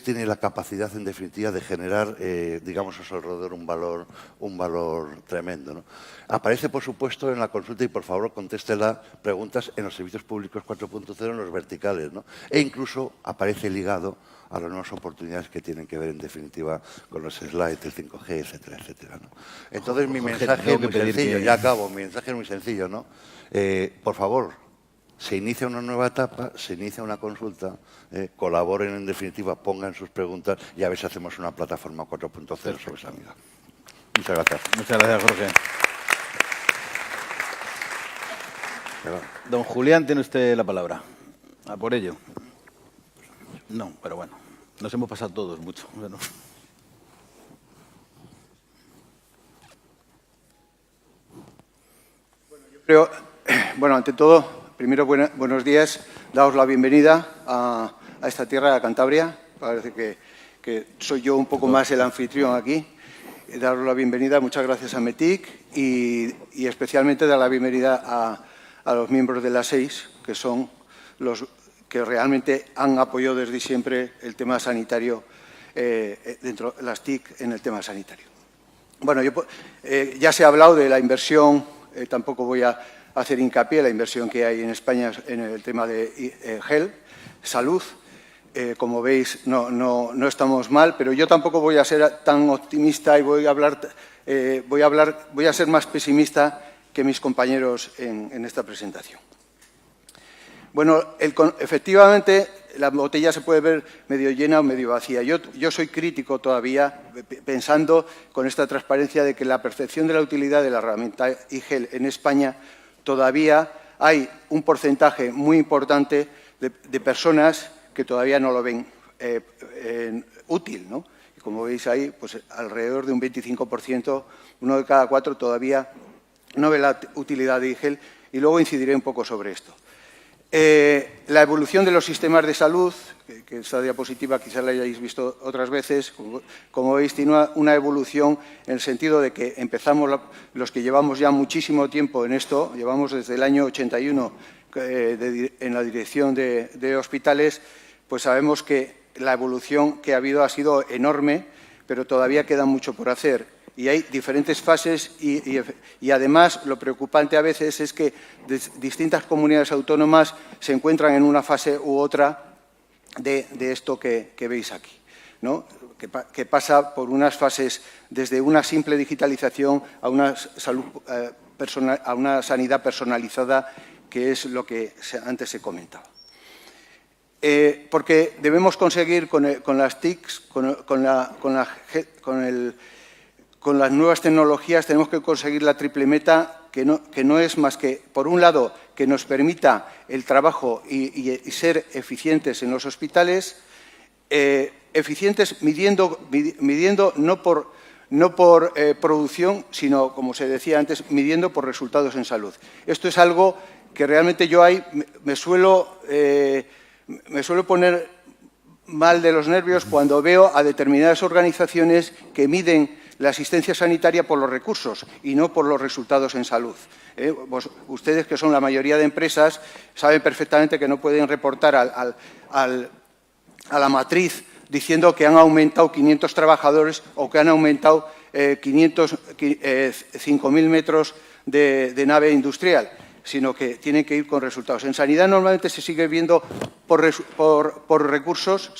tiene la capacidad, en definitiva, de generar, digamos, a su alrededor un valor tremendo, ¿no? Aparece, por supuesto, en la consulta y, por favor, contéstela preguntas en los servicios públicos 4.0, en los verticales, ¿no? E incluso aparece ligado a las nuevas oportunidades que tienen que ver, en definitiva, con los slides, el 5G, etcétera, etcétera, ¿no? Entonces, mi mensaje es muy sencillo, ya acabo, mi mensaje es muy sencillo, ¿no? Por favor, se inicia una nueva etapa, se inicia una consulta, colaboren, en definitiva, pongan sus preguntas y a ver si hacemos una plataforma 4.0 sobre sanidad. Muchas gracias. Muchas gracias, Jorge. Don Julián, tiene usted la palabra. A por ello. No, pero bueno, nos hemos pasado todos mucho. Bueno. Pero, bueno, ante todo, primero, buenos días. Daos la bienvenida a esta tierra, a Cantabria. Parece que soy yo un poco más el anfitrión aquí. Daros la bienvenida. Muchas gracias a METIC y especialmente dar la bienvenida a los miembros de la 6, que son los que realmente han apoyado desde siempre el tema sanitario, dentro de las TIC en el tema sanitario. Bueno, ya se ha hablado de la inversión, tampoco voy a hacer hincapié en la inversión que hay en España en el tema de health, salud. Como veis, no estamos mal, pero yo tampoco voy a ser tan optimista y voy a ser más pesimista que mis compañeros en esta presentación. Bueno, efectivamente, la botella se puede ver medio llena o medio vacía. Yo soy crítico todavía, pensando con esta transparencia de que la percepción de la utilidad de la herramienta eGeL en España todavía hay un porcentaje muy importante de personas que todavía no lo ven útil, ¿no? Y como veis ahí, pues alrededor de un 25%, 1 de cada 4 todavía no ve la utilidad de eGeL, y luego incidiré un poco sobre esto. La evolución de los sistemas de salud, que esta diapositiva quizás la hayáis visto otras veces, como veis, tiene una evolución en el sentido de que empezamos, los que llevamos ya muchísimo tiempo en esto, llevamos desde el año 81 en la dirección de hospitales, pues sabemos que la evolución que ha habido ha sido enorme, pero todavía queda mucho por hacer. Y hay diferentes fases y además lo preocupante a veces es que distintas comunidades autónomas se encuentran en una fase u otra de esto que veis aquí, ¿no? Que pasa por unas fases desde una simple digitalización a una sanidad personalizada, que es lo que antes se comentaba. Porque debemos conseguir con las TICs, con las nuevas tecnologías, tenemos que conseguir la triple meta, que no es más que, por un lado, que nos permita el trabajo y ser eficientes en los hospitales, eficientes midiendo no por producción, sino, como se decía antes, midiendo por resultados en salud. Esto es algo que realmente yo ahí me suelo poner mal de los nervios cuando veo a determinadas organizaciones que miden la asistencia sanitaria por los recursos y no por los resultados en salud. Ustedes, que son la mayoría de empresas, saben perfectamente que no pueden reportar a la matriz diciendo que han aumentado 500 trabajadores o que han aumentado 5.000 metros de nave industrial, sino que tienen que ir con resultados. En sanidad normalmente se sigue viendo por recursos,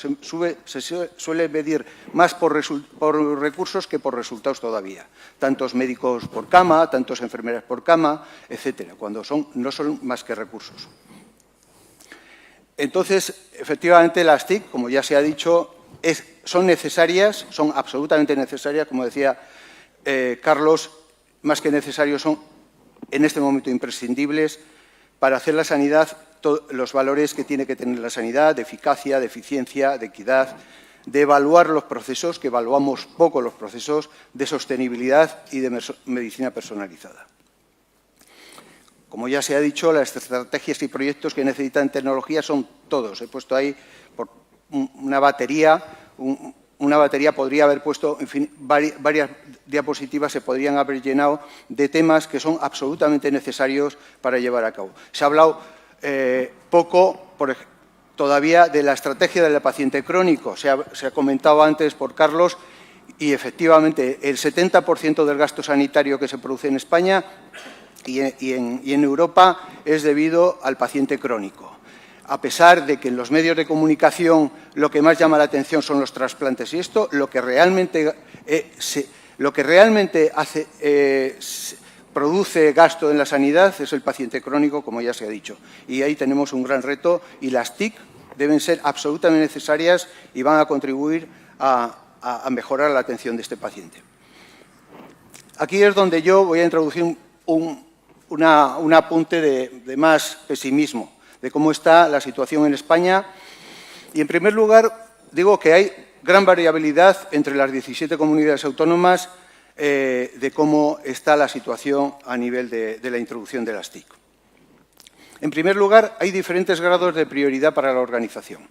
se suele medir más por recursos que por resultados todavía. Tantos médicos por cama, tantos enfermeras por cama, etcétera, cuando no son más que recursos. Entonces, efectivamente, las TIC, como ya se ha dicho, son necesarias, son absolutamente necesarias, como decía Carlos, más que necesarios son en este momento imprescindibles para hacer la sanidad los valores que tiene que tener la sanidad, de eficacia, de eficiencia, de equidad, de evaluar los procesos, que evaluamos poco los procesos, de sostenibilidad y de medicina personalizada. Como ya se ha dicho, las estrategias y proyectos que necesitan tecnología son todos. He puesto ahí una batería. Una batería podría haber puesto, en fin, varias diapositivas se podrían haber llenado de temas que son absolutamente necesarios para llevar a cabo. Se ha hablado poco, todavía, de la estrategia del paciente crónico. Se ha comentado antes por Carlos y, efectivamente, el 70% del gasto sanitario que se produce en España y en Europa es debido al paciente crónico. A pesar de que en los medios de comunicación lo que más llama la atención son los trasplantes y esto, lo que realmente produce gasto en la sanidad es el paciente crónico, como ya se ha dicho. Y ahí tenemos un gran reto y las TIC deben ser absolutamente necesarias y van a contribuir a mejorar la atención de este paciente. Aquí es donde yo voy a introducir un apunte de más pesimismo, de cómo está la situación en España. Y, en primer lugar, digo que hay gran variabilidad entre las 17 comunidades autónomas de cómo está la situación a nivel de la introducción de las TIC. En primer lugar, hay diferentes grados de prioridad para la organización.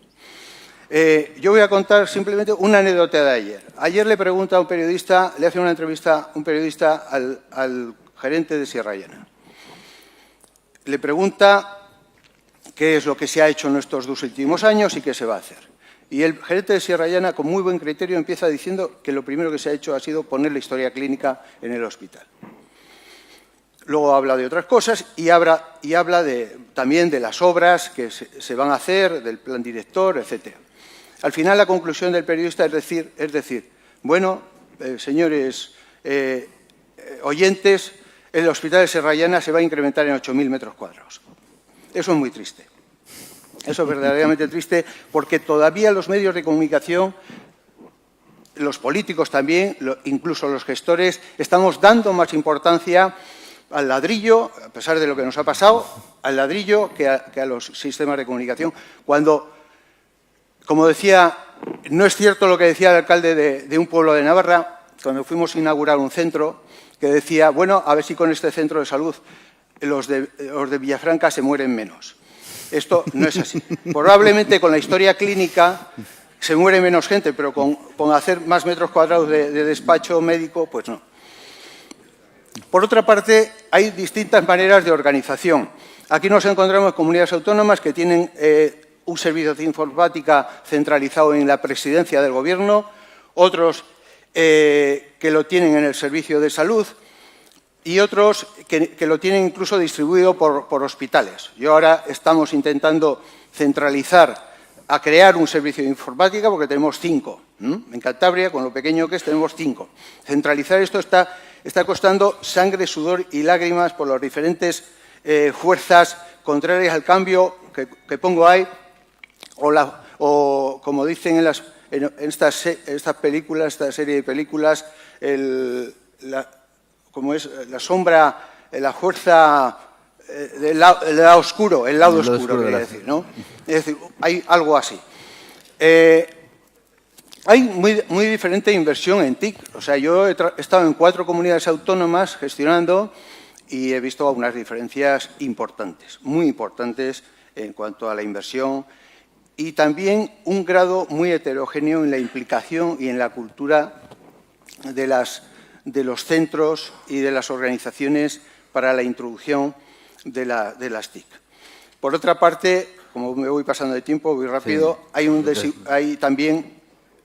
Yo voy a contar simplemente una anécdota de ayer. Ayer le pregunta a un periodista, le hace una entrevista un periodista al gerente de Sierra Llana. Le pregunta qué es lo que se ha hecho en estos 2 últimos años y qué se va a hacer. Y el gerente de Sierra Llana, con muy buen criterio, empieza diciendo que lo primero que se ha hecho ha sido poner la historia clínica en el hospital. Luego habla de otras cosas y habla también de las obras que se van a hacer, del plan director, etc. Al final, la conclusión del periodista es decir, bueno, señores oyentes, el hospital de Sierra Llana se va a incrementar en 8.000 metros cuadrados. Eso es muy triste. Eso es verdaderamente triste porque todavía los medios de comunicación, los políticos también, incluso los gestores, estamos dando más importancia al ladrillo, a pesar de lo que nos ha pasado, al ladrillo que a los sistemas de comunicación. Cuando, como decía, no es cierto lo que decía el alcalde de un pueblo de Navarra, cuando fuimos a inaugurar un centro, que decía, bueno, a ver si con este centro de salud los de Villafranca se mueren menos. Esto no es así. Probablemente con la historia clínica se muere menos gente, pero con hacer más metros cuadrados de despacho médico, pues no. Por otra parte, hay distintas maneras de organización. Aquí nos encontramos comunidades autónomas que tienen un servicio de informática centralizado en la presidencia del Gobierno, otros que lo tienen en el servicio de salud y otros que lo tienen incluso distribuido por hospitales. Yo ahora estamos intentando centralizar, a crear un servicio de informática porque tenemos 5. En Cantabria, con lo pequeño que es, tenemos 5. Centralizar esto está costando sangre, sudor y lágrimas por las diferentes fuerzas contrarias al cambio que pongo ahí, o como dicen en estas películas, esta serie de películas, como es la sombra, la fuerza del lado oscuro, el lado oscuro, quería decir, ¿no? Es decir, hay algo así. Hay muy diferente inversión en TIC. O sea, yo he estado en 4 comunidades autónomas gestionando y he visto unas diferencias importantes, muy importantes en cuanto a la inversión y también un grado muy heterogéneo en la implicación y en la cultura de los centros y de las organizaciones para la introducción de las TIC. Por otra parte, como me voy pasando de tiempo, voy rápido, hay también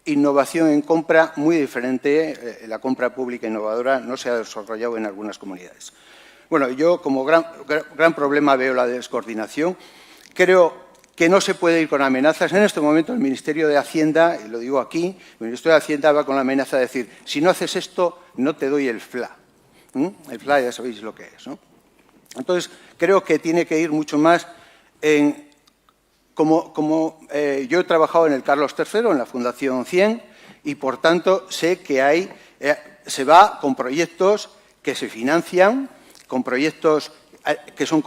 innovación en compra muy diferente. La compra pública innovadora no se ha desarrollado en algunas comunidades. Bueno, yo como gran problema veo la descoordinación. Creo que no se puede ir con amenazas. En este momento el Ministerio de Hacienda, y lo digo aquí, el Ministerio de Hacienda va con la amenaza de decir, si no haces esto, no te doy el FLA. El FLA ya sabéis lo que es, ¿no? Entonces, creo que tiene que ir mucho más en... yo he trabajado en el Carlos III, en la Fundación 100, y por tanto sé que se va con proyectos que se financian, con proyectos que son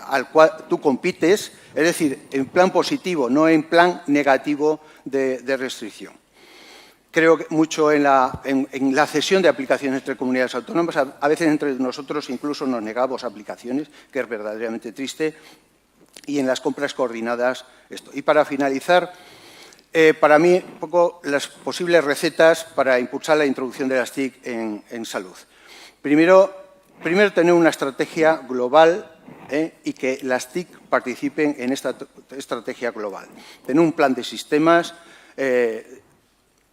al cual tú compites, es decir, en plan positivo, no en plan negativo de restricción. Creo que mucho en la cesión de aplicaciones entre comunidades autónomas. A veces entre nosotros incluso nos negamos aplicaciones, que es verdaderamente triste, y en las compras coordinadas esto. Y para finalizar, para mí, un poco las posibles recetas para impulsar la introducción de las TIC en salud. Primero, tener una estrategia global y que las TIC participen en esta estrategia global. Tener un plan de sistemas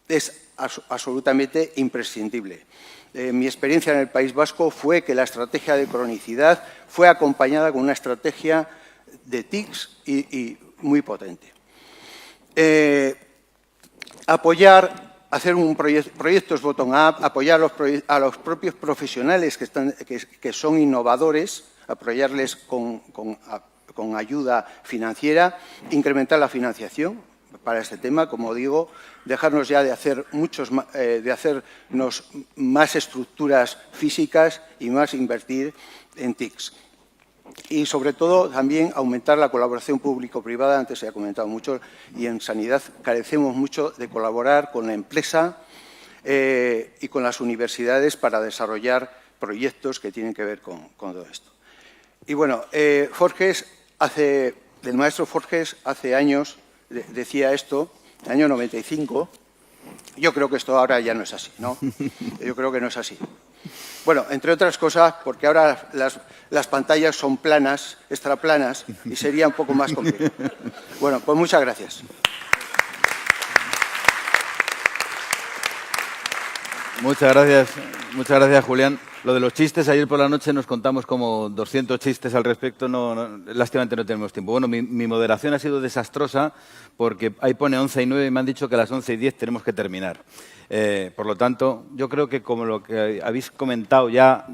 es absolutamente imprescindible. Mi experiencia en el País Vasco fue que la estrategia de cronicidad fue acompañada con una estrategia de TICs y muy potente. Hacer proyectos bottom-up, apoyar a los propios profesionales que son innovadores, apoyarles con ayuda financiera, incrementar la financiación para este tema, como digo, dejarnos ya de hacernos más estructuras físicas y más invertir en TICs. Y, sobre todo, también aumentar la colaboración público-privada. Antes se ha comentado mucho, y en sanidad carecemos mucho de colaborar con la empresa y con las universidades para desarrollar proyectos que tienen que ver con todo esto. Y, bueno, el maestro Forges hace años decía esto, en el año 95. Yo creo que esto ahora ya no es así, ¿no? Yo creo que no es así. Bueno, entre otras cosas, porque ahora las pantallas son planas, extraplanas, y sería un poco más complicado. Bueno, pues muchas gracias. Muchas gracias, Julián. Lo de los chistes, ayer por la noche nos contamos como 200 chistes al respecto, lástimamente no tenemos tiempo. Bueno, mi moderación ha sido desastrosa porque ahí pone 11:09 y me han dicho que a las 11:10 tenemos que terminar. Por lo tanto, yo creo que como lo que habéis comentado ya,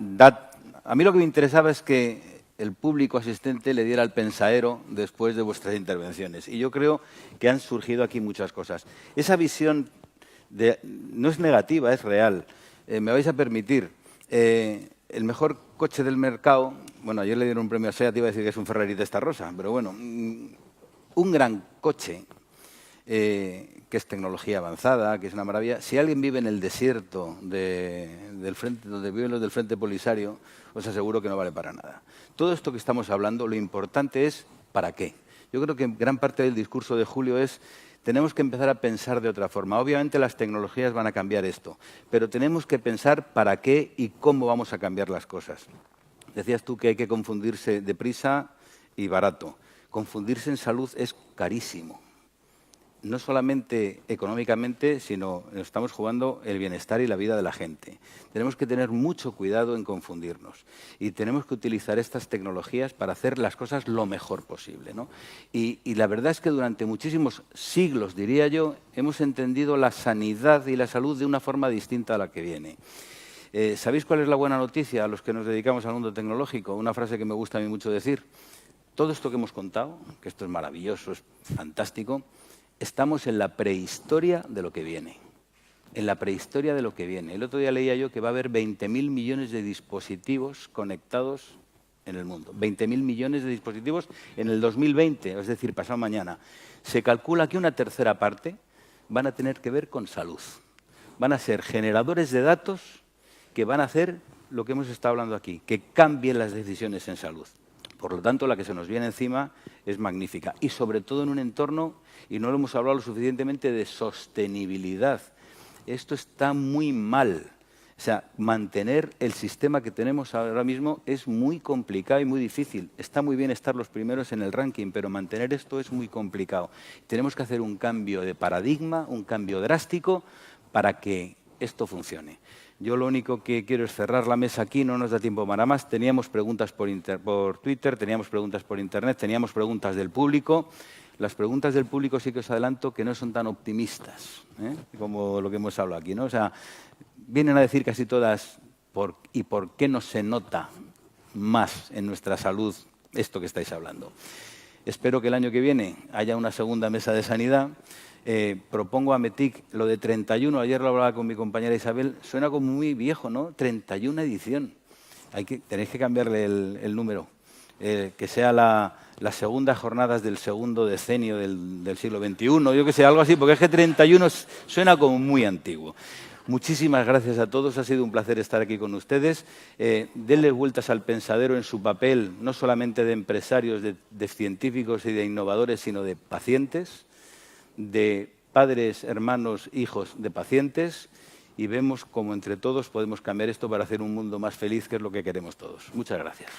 a mí lo que me interesaba es que el público asistente le diera el pensadero después de vuestras intervenciones. Y yo creo que han surgido aquí muchas cosas. Esa visión no es negativa, es real. Me vais a permitir, el mejor coche del mercado, bueno, ayer le dieron un premio a SEAT, iba a decir que es un Ferrari Testarossa, pero bueno, un gran coche que es tecnología avanzada, que es una maravilla. Si alguien vive en el desierto del frente, donde viven los del Frente Polisario, os aseguro que no vale para nada. Todo esto que estamos hablando, lo importante es ¿para qué? Yo creo que gran parte del discurso de Julio es tenemos que empezar a pensar de otra forma. Obviamente las tecnologías van a cambiar esto, pero tenemos que pensar para qué y cómo vamos a cambiar las cosas. Decías tú que hay que confundirse deprisa y barato. Confundirse en salud es carísimo. No solamente económicamente, sino estamos jugando el bienestar y la vida de la gente. Tenemos que tener mucho cuidado en confundirnos y tenemos que utilizar estas tecnologías para hacer las cosas lo mejor posible, ¿no? Y la verdad es que durante muchísimos siglos, diría yo, hemos entendido la sanidad y la salud de una forma distinta a la que viene. ¿Sabéis cuál es la buena noticia a los que nos dedicamos al mundo tecnológico? Una frase que me gusta a mí mucho decir. Todo esto que hemos contado, que esto es maravilloso, es fantástico, estamos en la prehistoria de lo que viene. En la prehistoria de lo que viene. El otro día leía yo que va a haber 20.000 millones de dispositivos conectados en el mundo. 20.000 millones de dispositivos en el 2020, es decir, pasado mañana. Se calcula que una tercera parte van a tener que ver con salud. Van a ser generadores de datos que van a hacer lo que hemos estado hablando aquí, que cambien las decisiones en salud. Por lo tanto, la que se nos viene encima es magnífica. Y sobre todo en un entorno, y no lo hemos hablado lo suficientemente, de sostenibilidad. Esto está muy mal. O sea, mantener el sistema que tenemos ahora mismo es muy complicado y muy difícil. Está muy bien estar los primeros en el ranking, pero mantener esto es muy complicado. Tenemos que hacer un cambio de paradigma, un cambio drástico para que esto funcione. Yo lo único que quiero es cerrar la mesa aquí, no nos da tiempo para más. Teníamos preguntas por Twitter, teníamos preguntas por Internet, teníamos preguntas del público. Las preguntas del público sí que os adelanto que no son tan optimistas, como lo que hemos hablado aquí, ¿no? O sea, vienen a decir casi todas ¿y por qué no se nota más en nuestra salud esto que estáis hablando? Espero que el año que viene haya una segunda mesa de sanidad. Propongo a METIC lo de 31, ayer lo hablaba con mi compañera Isabel, suena como muy viejo, ¿no? 31 edición. Tenéis que cambiarle el número. Que sea las segundas jornadas del segundo decenio del siglo XXI, yo que sé, algo así, porque es que 31 suena como muy antiguo. Muchísimas gracias a todos, ha sido un placer estar aquí con ustedes. Denle vueltas al pensadero en su papel, no solamente de empresarios, de científicos y de innovadores, sino de pacientes, de padres, hermanos, hijos de pacientes, y vemos cómo entre todos podemos cambiar esto para hacer un mundo más feliz, que es lo que queremos todos. Muchas gracias.